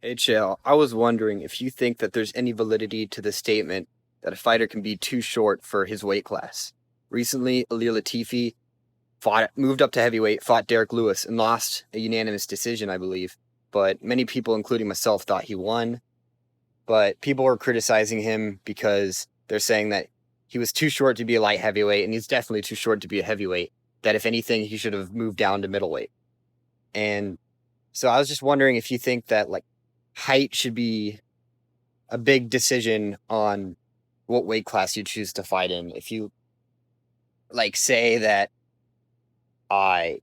Hey, Chael, I was wondering if you think that there's any validity to the statement that a fighter can be too short for his weight class. Recently, Ali Latifi moved up to heavyweight, fought Derek Lewis, and lost a unanimous decision, I believe. But many people, including myself, thought he won. But people were criticizing him because they're saying that he was too short to be a light heavyweight, and he's definitely too short to be a heavyweight. That if anything, he should have moved down to middleweight. And so I was just wondering if you think that height should be a big decision on what weight class you choose to fight in. If you say that a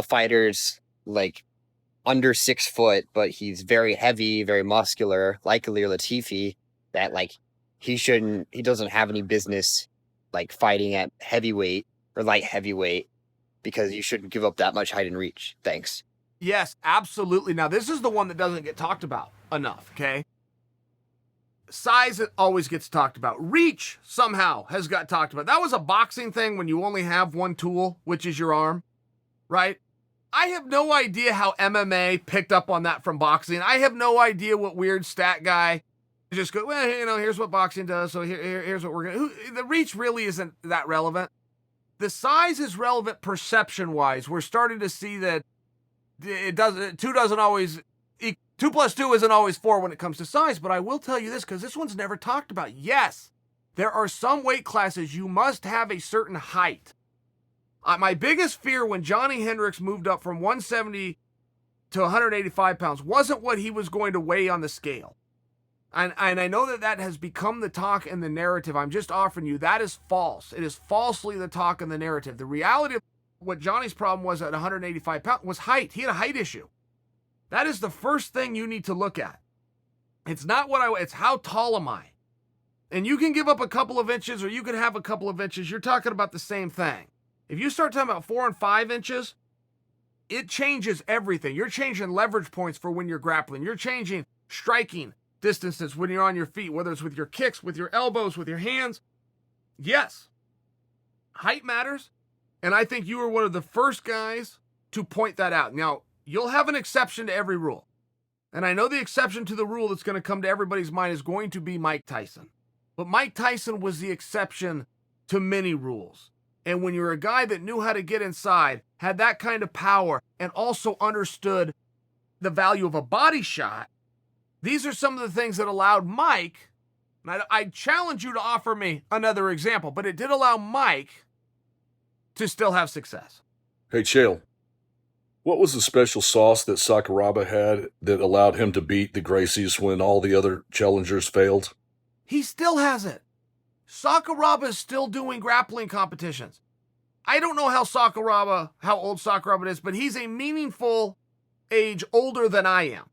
fighter's under 6 foot, but he's very heavy, very muscular, like Alir Latifi, that he doesn't have any business fighting at heavyweight or light heavyweight because you shouldn't give up that much height and reach. Thanks. Yes, absolutely. Now, this is the one that doesn't get talked about enough, okay? Size always gets talked about. Reach somehow has got talked about. That was a boxing thing when you only have one tool, which is your arm, right? I have no idea how MMA picked up on that from boxing. I have no idea what weird stat guy just go, well, here's what boxing does, so here's what we're going to... The reach really isn't that relevant. The size is relevant perception-wise. We're starting to see that it doesn't. 2 plus 2 isn't always 4 when it comes to size, but I will tell you this because this one's never talked about. Yes, there are some weight classes you must have a certain height. My biggest fear when Johnny Hendricks moved up from 170 to 185 pounds wasn't what he was going to weigh on the scale. And I know that has become the talk and the narrative. I'm just offering you that is false. It is falsely the talk and the narrative. The reality of what Johnny's problem was at 185 pounds was height. He had a height issue. That is the first thing you need to look at. It's not it's how tall am I? And you can give up a couple of inches or you can have a couple of inches. You're talking about the same thing. If you start talking about 4 and 5 inches, it changes everything. You're changing leverage points for when you're grappling. You're changing striking distances when you're on your feet, whether it's with your kicks, with your elbows, with your hands. Yes, height matters. And I think you were one of the first guys to point that out. Now, you'll have an exception to every rule. And I know the exception to the rule that's going to come to everybody's mind is going to be Mike Tyson. But Mike Tyson was the exception to many rules. And when you're a guy that knew how to get inside, had that kind of power, and also understood the value of a body shot, these are some of the things that allowed Mike, and I challenge you to offer me another example, but it did allow Mike to still have success. Hey, Chael, what was the special sauce that Sakuraba had that allowed him to beat the Gracies when all the other challengers failed? He still has it. Sakuraba is still doing grappling competitions. I don't know how old Sakuraba is, but he's a meaningful age older than I am.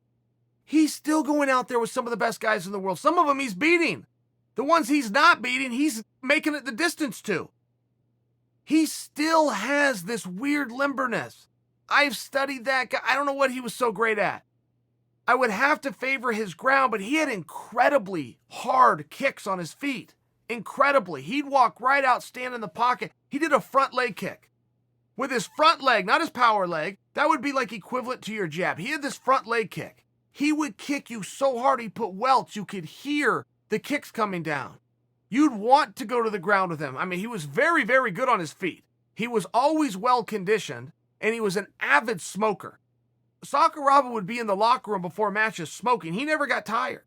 He's still going out there with some of the best guys in the world. Some of them he's beating. The ones he's not beating, he's making it the distance to. He still has this weird limberness. I've studied that guy. I don't know what he was so great at. I would have to favor his ground, but he had incredibly hard kicks on his feet. Incredibly. He'd walk right out, stand in the pocket. He did a front leg kick. With his front leg, not his power leg, that would be like equivalent to your jab. He had this front leg kick. He would kick you so hard he put welts you could hear the kicks coming down. You'd want to go to the ground with him. I mean, he was very, very good on his feet. He was always well conditioned, and he was an avid smoker. Sakuraba would be in the locker room before matches smoking. He never got tired.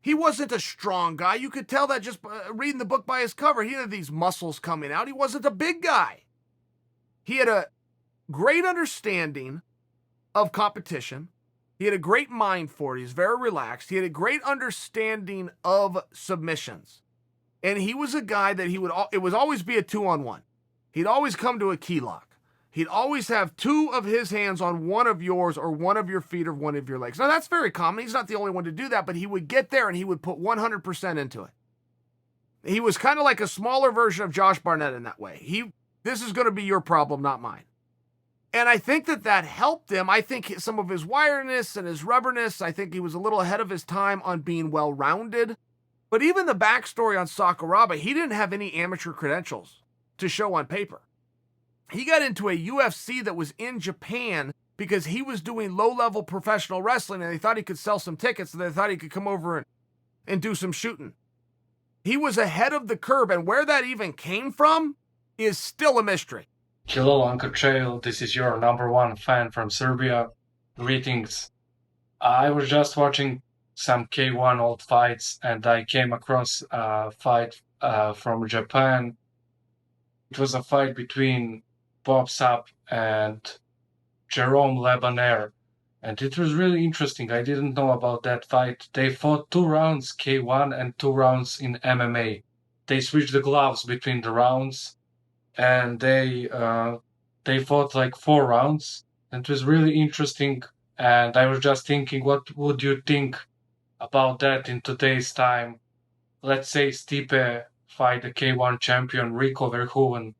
He wasn't a strong guy. You could tell that just reading the book by his cover. He had these muscles coming out. He wasn't a big guy. He had a great understanding of competition. He had a great mind for it. He was very relaxed. He had a great understanding of submissions. And he was a guy that it would always be a 2-on-1. He'd always come to a key lock. He'd always have 2 of his hands on one of yours or one of your feet or one of your legs. Now, that's very common. He's not the only one to do that, but he would get there and he would put 100% into it. He was kind of like a smaller version of Josh Barnett in that way. This is going to be your problem, not mine. And I think that helped him. I think some of his wireness and his rubberness, I think he was a little ahead of his time on being well-rounded. But even the backstory on Sakuraba, he didn't have any amateur credentials to show on paper. He got into a UFC that was in Japan because he was doing low-level professional wrestling and they thought he could sell some tickets and they thought he could come over and do some shooting. He was ahead of the curve, and where that even came from is still a mystery. Hello, Uncle Chael. This is your number one fan from Serbia. Greetings. I was just watching some K1 old fights, and I came across a fight from Japan. It was a fight between Bob Sapp and Jerome Lebaner, and it was really interesting. I didn't know about that fight. They fought 2 rounds K1 and 2 rounds in MMA. They switched the gloves between the rounds, and they fought like 4 rounds. And it was really interesting. And I was just thinking, what would you think about that in today's time? Let's say Stipe fight the K1 champion Rico Verhoeven.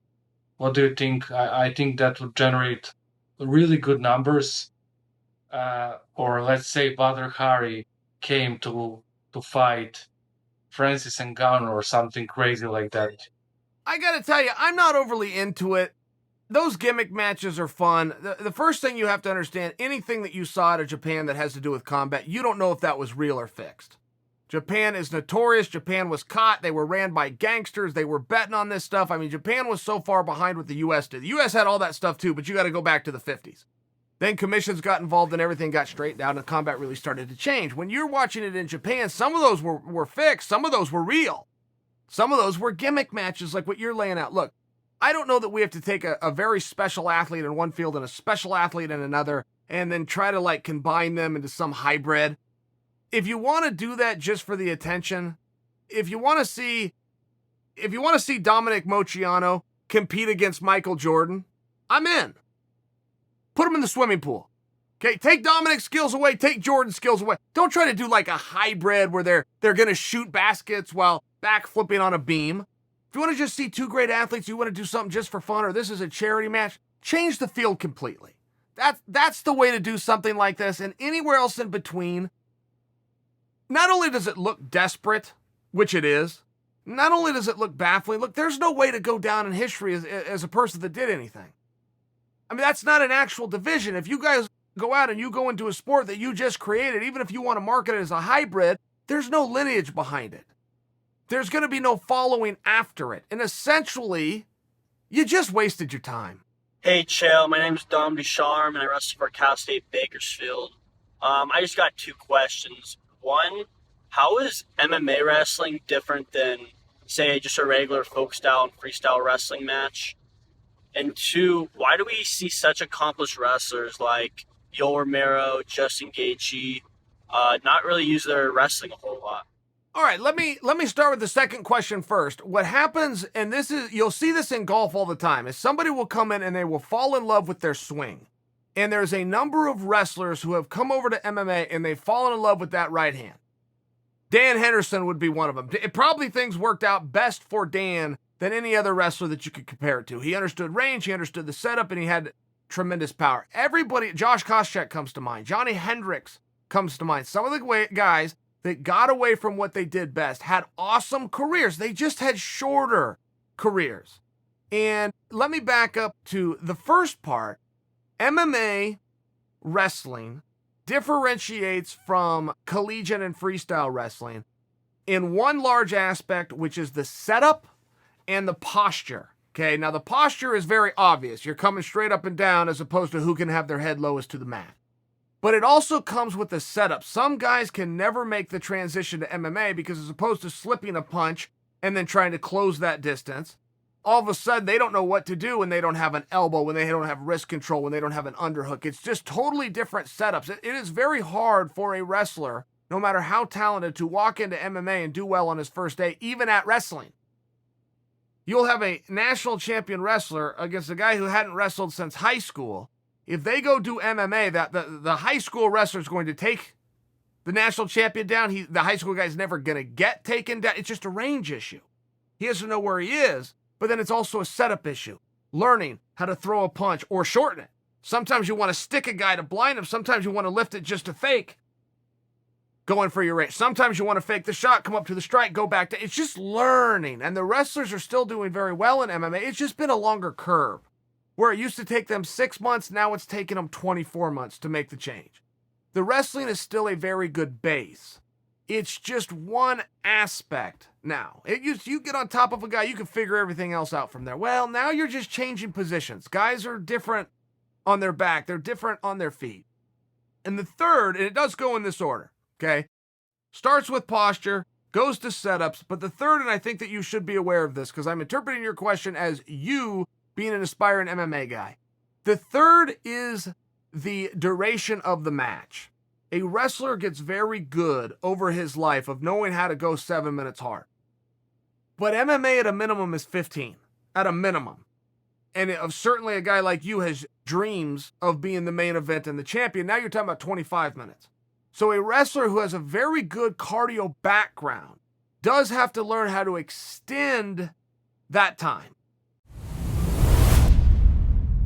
What do you think? I think that would generate really good numbers. Or let's say Badr Hari came to fight Francis Ngannou or something crazy like that. I gotta tell you, I'm not overly into it. Those gimmick matches are fun. The first thing you have to understand, anything that you saw out of Japan that has to do with combat, you don't know if that was real or fixed. Japan is notorious. Japan was caught. They were ran by gangsters. They were betting on this stuff. I mean, Japan was so far behind what the U.S. did. The U.S. had all that stuff too, but you got to go back to the 50s. Then commissions got involved and everything got straightened out and combat really started to change. When you're watching it in Japan, some of those were fixed. Some of those were real. Some of those were gimmick matches like what you're laying out. Look, I don't know that we have to take a very special athlete in one field and a special athlete in another and then try to like combine them into some hybrid. If you want to do that just for the attention, if you want to see Dominic Moceanu compete against Michael Jordan, I'm in. Put him in the swimming pool. Okay, take Dominic's skills away, take Jordan's skills away. Don't try to do like a hybrid where they're going to shoot baskets while backflipping on a beam. If you want to just see 2 great athletes, you want to do something just for fun, or this is a charity match, change the field completely. That's the way to do something like this, and anywhere else in between. Not only does it look desperate, which it is, not only does it look baffling, look, there's no way to go down in history as a person that did anything. I mean, that's not an actual division. If you guys go out and you go into a sport that you just created, even if you want to market it as a hybrid, there's no lineage behind it. There's going to be no following after it. And essentially, you just wasted your time. Hey, Chael, my name is Dom Ducharme, and I wrestle for Cal State Bakersfield. I just got 2 questions. One, how is MMA wrestling different than, say, just a regular folk style and freestyle wrestling match? And 2, why do we see such accomplished wrestlers like Yoel Romero, Justin Gaethje, not really use their wrestling a whole lot? All right, let me start with the second question first. What happens, and this is, you'll see this in golf all the time, is somebody will come in and they will fall in love with their swing. And there's a number of wrestlers who have come over to MMA and they've fallen in love with that right hand. Dan Henderson would be one of them. Probably things worked out best for Dan than any other wrestler that you could compare it to. He understood range, he understood the setup, and he had tremendous power. Everybody, Josh Koscheck comes to mind. Johnny Hendricks comes to mind. Some of the guys that got away from what they did best had awesome careers. They just had shorter careers. And let me back up to the first part. MMA wrestling differentiates from collegiate and freestyle wrestling in one large aspect, which is the setup and the posture. Okay, now the posture is very obvious. You're coming straight up and down as opposed to who can have their head lowest to the mat. But it also comes with the setup. Some guys can never make the transition to MMA because as opposed to slipping a punch and then trying to close that distance, all of a sudden they don't know what to do when they don't have an elbow, when they don't have wrist control, when they don't have an underhook. It's just totally different setups. It is very hard for a wrestler, no matter how talented, to walk into MMA and do well on his first day, even at wrestling. You'll have a national champion wrestler against a guy who hadn't wrestled since high school. If they go do MMA, the high school wrestler is going to take the national champion down. The high school guy's never going to get taken down. It's just a range issue. He has to know where he is, but then it's also a setup issue. Learning how to throw a punch or shorten it. Sometimes you want to stick a guy to blind him. Sometimes you want to lift it just to fake going for your range. Sometimes you want to fake the shot, come up to the strike, go back to... It's just learning. And the wrestlers are still doing very well in MMA. It's just been a longer curve. Where it used to take them 6 months, now it's taking them 24 months to make the change. The wrestling is still a very good base. It's just one aspect now. You get on top of a guy, you can figure everything else out from there. Well, now you're just changing positions. Guys are different on their back. They're different on their feet. And the third, and it does go in this order, okay? Starts with posture, goes to setups, but the third, and I think that you should be aware of this because I'm interpreting your question as you being an aspiring MMA guy. The third is the duration of the match. A wrestler gets very good over his life of knowing how to go 7 minutes hard. But MMA at a minimum is 15, at a minimum. And certainly a guy like you has dreams of being the main event and the champion. Now you're talking about 25 minutes. So a wrestler who has a very good cardio background does have to learn how to extend that time.